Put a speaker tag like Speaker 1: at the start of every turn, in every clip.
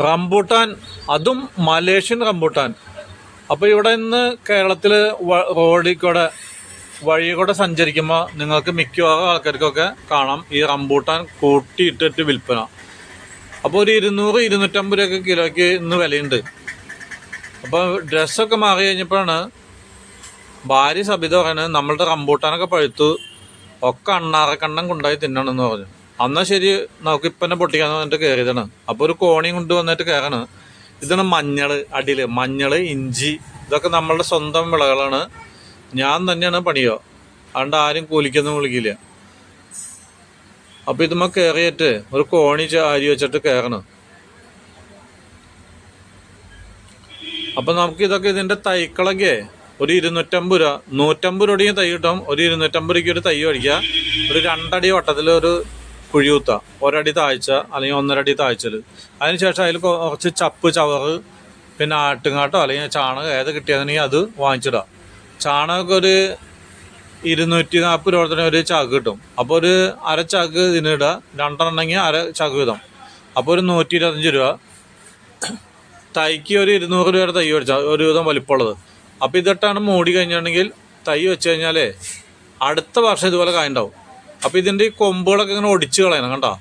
Speaker 1: Rambutan, അതും Malaysian rambutan. അപ്പോൾ ഇവിടെ നിന്ന് കേരളത്തിൽ റോഡിൽ കൂടെ വഴി കൂടെ സഞ്ചരിക്കുമ്പോൾ നിങ്ങൾക്ക് മിക്കവാറും ആൾക്കാർക്കൊക്കെ കാണാം ഈ റംബൂട്ടാൻ കൂട്ടിയിട്ടിട്ട് വിൽപ്പന. അപ്പോൾ ഒരു 200-250 രൂപയൊക്കെ കിലോയ്ക്ക് ഇന്ന് വിലയുണ്ട്. അപ്പോൾ ഡ്രസ്സൊക്കെ മാറി കഴിഞ്ഞപ്പോഴാണ് ഭാര്യ സബിത പറയുന്നത് നമ്മളുടെ റംബൂട്ടാനൊക്കെ പഴുത്തു, ഒക്കെ അണ്ണാറക്കണ്ണം കൊണ്ടായി തിന്നണമെന്ന് പറഞ്ഞു. എന്നാൽ ശരി, നമുക്ക് ഇപ്പം തന്നെ പൊട്ടിക്കാന്ന് പറഞ്ഞിട്ട് കയറിയതാണ്. അപ്പോൾ ഒരു കോണിയും കൊണ്ട് വന്നിട്ട് കയറാണ്. ഇതാണ് മഞ്ഞൾ, അടിയിൽ മഞ്ഞൾ, ഇഞ്ചി, ഇതൊക്കെ നമ്മളുടെ സ്വന്തം വിളകളാണ്. ഞാൻ തന്നെയാണ് പണിയോ, അതുകൊണ്ട് ആരും കൂലിക്കൊന്നും വിളിക്കില്ല. അപ്പോൾ ഇതുമ്മ കയറിയിട്ട് ഒരു കോണി അരി വെച്ചിട്ട് കയറണം. അപ്പം നമുക്ക് ഇതൊക്കെ ഇതിൻ്റെ തൈക്കളൊക്കെ ഒരു 250 രൂപ, 150 രൂപയും തൈ കിട്ടും. ഒരു 250 രൂപയ്ക്ക് ഒരു തൈ മേടിക്കുക. ഒരു 2 അടി വട്ടത്തിൽ ഒരു കുഴി കുത്തുക, 1 അടി താഴ്ച അല്ലെങ്കിൽ 1.5 അടി താഴ്ചയിൽ. അതിനുശേഷം അതിൽ കുറച്ച് ചപ്പ്, ചവറ്, പിന്നെ ആട്ടുംകാട്ടോ അല്ലെങ്കിൽ ചാണകം ഏത് കിട്ടിയതെങ്കിൽ അത് വാങ്ങിച്ചിടുക. ചാണകമൊക്കെ ഒരു 240 രൂപ തന്നെ ഒരു ചാക്ക് കിട്ടും. അപ്പോൾ ഒരു അര ചാക്ക് ഇതിനിടുക, 2 എണ്ണെങ്കിൽ അര ചാക്ക് വീതം. അപ്പോൾ ഒരു 125 രൂപ. തൈക്ക് ഒരു 200 രൂപയുടെ തൈ മേടിച്ചാൽ ഒരു വിധം വലിപ്പമുള്ളത്. അപ്പോൾ ഇതിട്ടാണ് മൂടി കഴിഞ്ഞിട്ടുണ്ടെങ്കിൽ തൈ വെച്ച് കഴിഞ്ഞാലേ അടുത്ത വർഷം ഇതുപോലെ കായുണ്ടാവും. അപ്പോൾ ഇതിൻ്റെ ഈ കൊമ്പുകളൊക്കെ ഇങ്ങനെ ഒടിച്ച് കളയണം, കണ്ടോ?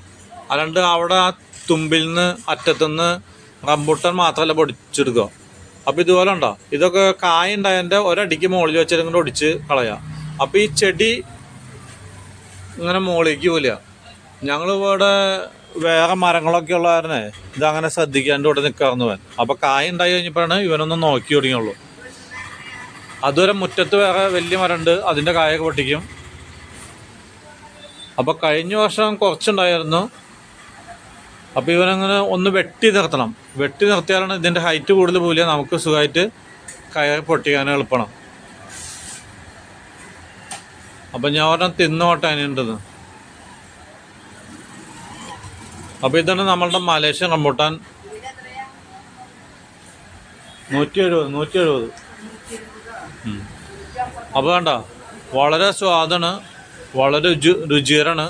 Speaker 1: അല്ലാണ്ട് അവിടെ ആ തുമ്പിൽ നിന്ന് അറ്റത്തുനിന്ന് റംബൂട്ടാൻ മാത്രമല്ല പൊടിച്ചെടുക്കുക. അപ്പോൾ ഇതുപോലെ ഉണ്ടോ, ഇതൊക്കെ കായ ഉണ്ടായതിൻ്റെ ഒരടിക്ക് മുകളിൽ വെച്ചിട്ട് ഇങ്ങനെ ഒടിച്ച് കളയാം. അപ്പോൾ ഈ ചെടി ഇങ്ങനെ മുകളിലേക്ക് പോവില്ല. ഞങ്ങളിവിടെ വേറെ മരങ്ങളൊക്കെ ഉള്ള കാരണേ ഇതങ്ങനെ ശ്രദ്ധിക്കാണ്ട് ഇവിടെ നിൽക്കാറുന്നു പോകാൻ. അപ്പോൾ കായ ഉണ്ടായി കഴിഞ്ഞപ്പോഴാണ് ഇവനൊന്ന് നോക്കി തുടങ്ങിയുള്ളൂ. അതുവരെ മുറ്റത്ത് വേറെ വലിയ മരമുണ്ട്, അതിൻ്റെ കായൊക്കെ പൊട്ടിക്കും. അപ്പോൾ കഴിഞ്ഞ വർഷം കുറച്ചുണ്ടായിരുന്നു. അപ്പോൾ ഇവനങ്ങനെ ഒന്ന് വെട്ടി നിർത്തണം. വെട്ടി നിർത്തിയാലാണ് ഇതിൻ്റെ ഹൈറ്റ് കൂടുതൽ പോവില്ല, നമുക്ക് സുഖമായിട്ട് കയറി പൊട്ടിക്കാൻ എളുപ്പമാണ്. അപ്പം ഞാൻ പറഞ്ഞാൽ തിന്നോട്ടെ അതിനുണ്ടെന്ന്. അപ്പോൾ ഇതാണ് നമ്മളുടെ മലേഷ്യൻ റംബൂട്ടാൻ. 170. അപ്പോൾ വേണ്ട, വളരെ സ്വാദാണ്, വളരെ രുചികരമാണ്.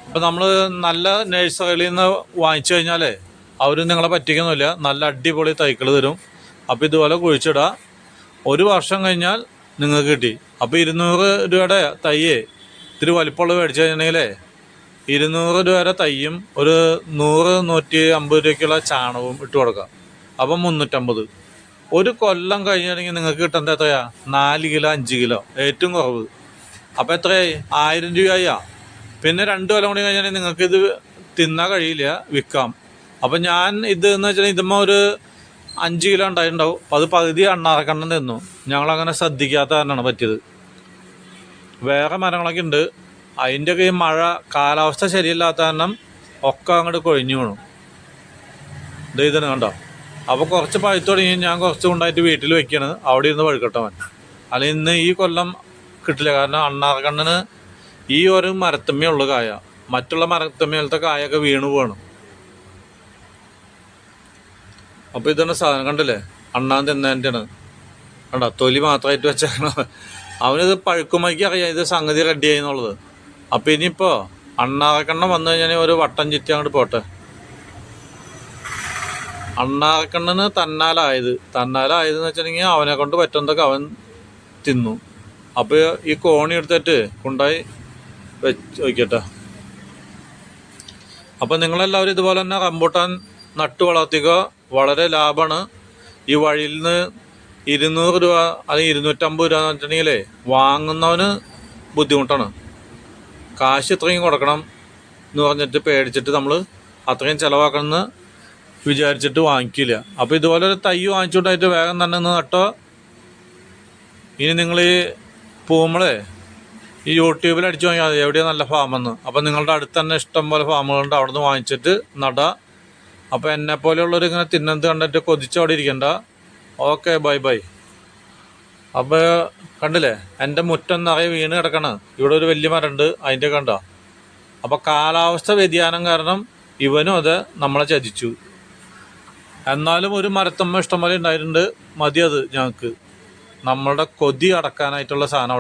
Speaker 1: അപ്പോൾ നമ്മൾ നല്ല നഴ്സറിയിൽ നിന്ന് വാങ്ങിച്ചു കഴിഞ്ഞാലേ അവർ നിങ്ങളെ പറ്റിക്കൊന്നുമില്ല, നല്ല അടിപൊളി തൈകൾ തരും. അപ്പോൾ ഇതുപോലെ കുഴിച്ചിടുക, 1 വർഷം കഴിഞ്ഞാൽ നിങ്ങൾക്ക് കിട്ടി. അപ്പോൾ 200 രൂപയുടെ തയ്യേ ഇത്തിരി വലിപ്പമുള്ള മേടിച്ചു കഴിഞ്ഞിട്ടുണ്ടെങ്കിലേ 200 രൂപയുടെ തയ്യും ഒരു 100-150 രൂപയ്ക്കുള്ള ചാണകവും ഇട്ട് കൊടുക്കാം. അപ്പം 350. ഒരു കൊല്ലം കഴിഞ്ഞിട്ടുണ്ടെങ്കിൽ നിങ്ങൾക്ക് കിട്ടേണ്ട എത്രയാ? 4 കിലോ 5 കിലോ ഏറ്റവും കുറവ്. അപ്പോൾ എത്രയായി? 1000 രൂപയായി. പിന്നെ 2 കൊല്ലം കൂടി കഴിഞ്ഞിട്ടുണ്ടെങ്കിൽ നിങ്ങൾക്കിത് തിന്നാൻ കഴിയില്ല, വിൽക്കാം. അപ്പം ഞാൻ ഇത് എന്ന് വെച്ചാൽ ഇതുമ്പോൾ ഒരു 5 കിലോ ഉണ്ടായിട്ടുണ്ടാവും. അപ്പോൾ അത് പകുതി അണ്ണാറക്കണ്ണം തിന്നു. ഞങ്ങളങ്ങനെ ശ്രദ്ധിക്കാത്ത കാരണമാണ് പറ്റിയത്. വേറെ മരങ്ങളൊക്കെ ഉണ്ട്, അതിൻ്റെയൊക്കെ ഈ മഴ കാലാവസ്ഥ ശരിയല്ലാത്ത കാരണം ഒക്കെ അങ്ങോട്ട് കൊഴിഞ്ഞു വീണു. ഇതിന് കണ്ടോ. അപ്പോൾ കുറച്ച് പഴുത്ത് തുടങ്ങി ഞാൻ കുറച്ച് കൊണ്ടായിട്ട് വീട്ടിൽ വെക്കുകയാണ്, അവിടെ ഇരുന്ന് പഴുക്കട്ടവൻ. അല്ലെങ്കിൽ ഇന്ന് ഈ കൊല്ലം കിട്ടില്ല, കാരണം അണ്ണാറക്കണ്ണന് ഈ ഒരു മരത്തമ്മേ ഉള്ളു കായ, മറ്റുള്ള മരത്തമ്മയിലത്തെ കായൊക്കെ വീണു പോകണം. അപ്പോൾ ഇതാണ് സാധനം, കണ്ടില്ലേ? അണ്ണാൻ തിന്നേൻ്റെയാണ്, കണ്ടോ? തൊലി മാത്രമായിട്ട് വെച്ചേക്കണം. അവനിത് പഴുക്കുമ്പോഴേക്ക് അറിയാം ഇത് സംഗതി റെഡിയായി എന്നുള്ളത്. അപ്പോൾ ഇനിയിപ്പോൾ അണ്ണാറക്കണ്ണം വന്നു കഴിഞ്ഞാൽ ഒരു വട്ടം ചുറ്റി അങ്ങോട്ട് പോട്ടെ. അണ്ണാറക്കണ്ണന് തന്നാലായതെന്ന് വെച്ചിട്ടുണ്ടെങ്കിൽ അവനെ കൊണ്ട് പറ്റുന്നതൊക്കെ അവൻ തിന്നു. അപ്പോൾ ഈ കോണി എടുത്തിട്ട് കൊണ്ടായി വയ്ക്കട്ടെ. അപ്പോൾ നിങ്ങളെല്ലാവരും ഇതുപോലെ തന്നെ റംബൂട്ടാൻ നട്ടു വളർത്തിക്കുക, വളരെ ലാഭമാണ്. ഈ വഴിയിൽ നിന്ന് 200 രൂപ അല്ലെങ്കിൽ 250 രൂപ എന്ന് വെച്ചിട്ടുണ്ടെങ്കിലേ വാങ്ങുന്നവന് ബുദ്ധിമുട്ടാണ്. കാശ് ഇത്രയും കൊടുക്കണം എന്ന് പറഞ്ഞിട്ട് പേടിച്ചിട്ട് നമ്മൾ അത്രയും ചിലവാക്കണമെന്ന് വിചാരിച്ചിട്ട് വാങ്ങിക്കില്ല. അപ്പോൾ ഇതുപോലെ ഒരു തൈ വാങ്ങിച്ചുകൊണ്ടായിട്ട് വേഗം തന്നെ ഒന്ന് നട്ടോ. ഇനി നിങ്ങൾ ഈ പൂമ്പളെ ഈ യൂട്യൂബിൽ അടിച്ചു വാങ്ങിയാൽ മതി എവിടെയാണ് നല്ല ഫാമെന്ന്. അപ്പോൾ നിങ്ങളുടെ അടുത്ത് തന്നെ ഇഷ്ടം പോലെ ഫാമുകളുണ്ട്, അവിടെ നിന്ന് വാങ്ങിച്ചിട്ട് നടുക. അപ്പോൾ എന്നെപ്പോലെയുള്ളവർ ഇങ്ങനെ തിന്നത് കണ്ടിട്ട് കൊതിച്ചവിടെ ഇരിക്കണ്ട. Okay, bye bye. അപ്പോൾ കണ്ടില്ലേ, എൻ്റെ മുറ്റം നിറയെ വീണ് കിടക്കണം. ഇവിടെ ഒരു വലിയ മരമുണ്ട്, അതിൻ്റെ കണ്ടോ. അപ്പോൾ കാലാവസ്ഥ വ്യതിയാനം കാരണം ഇവനും അത് നമ്മളെ ചതിച്ചു. എന്നാലും ഒരു മരത്തമ്മ ഇഷ്ടംപോലെ ഉണ്ടായിട്ടുണ്ട്, മതി അത് ഞങ്ങൾക്ക്. നമ്മളുടെ കൊതി അടക്കാനായിട്ടുള്ള സാധനം.